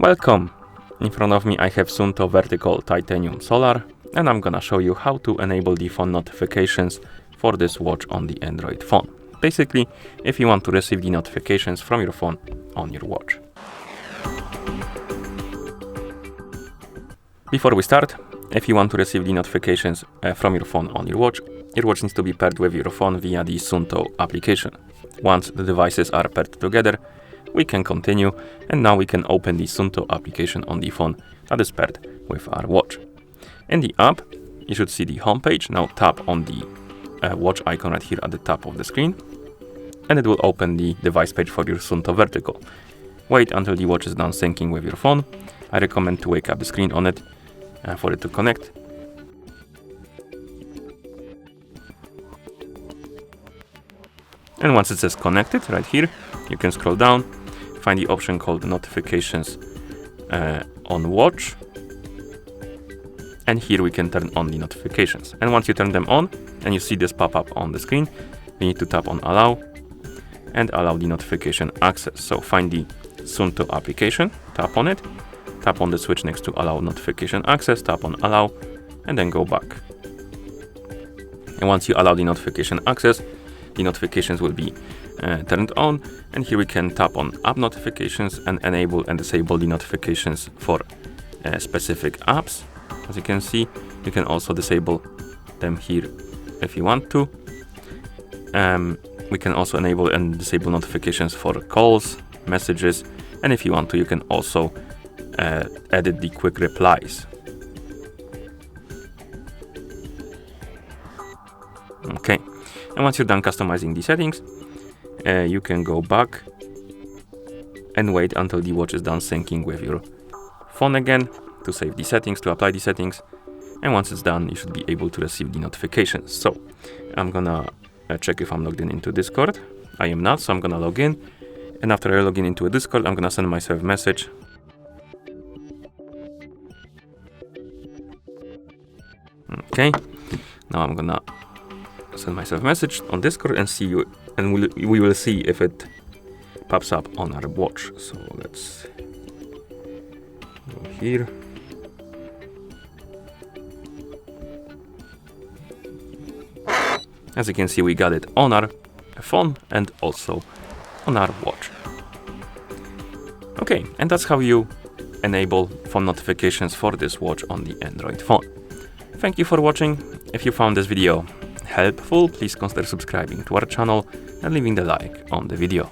Welcome! In front of me I have SUUNTO Vertical Titanium Solar, and I'm gonna show you how to enable the phone notifications for this watch on the Android phone. Basically, if you want to receive the notifications from your phone on your watch. Before we start, if you want to receive the notifications from your phone on your watch needs to be paired with your phone via the SUUNTO application. Once the devices are paired together, we can continue, and now we can open the SUUNTO application on the phone that is paired with our watch. In the app, you should see the home page. Now tap on the watch icon right here at the top of the screen, and it will open the device page for your SUUNTO Vertical. Wait until the watch is done syncing with your phone. I recommend to wake up the screen on it for it to connect. And once it says connected right here, you can scroll down, find the option called notifications on watch, and here we can turn on the notifications. And once you turn them on and you see this pop up on the screen, we need to tap on allow and allow the notification access. So find the SUUNTO application, tap on it, tap on the switch next to allow notification access, tap on allow, and then go back. And once you allow the notification access, the notifications will be turned on, and here we can tap on app notifications and enable and disable the notifications for specific apps. As you can see, you can also disable them here if you want to. We can also enable and disable notifications for calls, messages, and if you want to, you can also edit the quick replies. Okay. And once you're done customizing the settings, you can go back and wait until the watch is done syncing with your phone again to save the settings, to apply the settings. And once it's done, you should be able to receive the notifications. So I'm gonna check if I'm logged in into Discord. I am not, so I'm gonna log in. And after I log in into a Discord, I'm gonna send myself a message. Okay, now I'm gonna send myself a message on Discord and see you, and we will see if it pops up on our watch. So let's go here. As you can see, we got it on our phone and also on our watch. Okay, and that's how you enable phone notifications for this watch on the Android phone. Thank you for watching. If you found this video helpful, please consider subscribing to our channel and leaving the like on the video.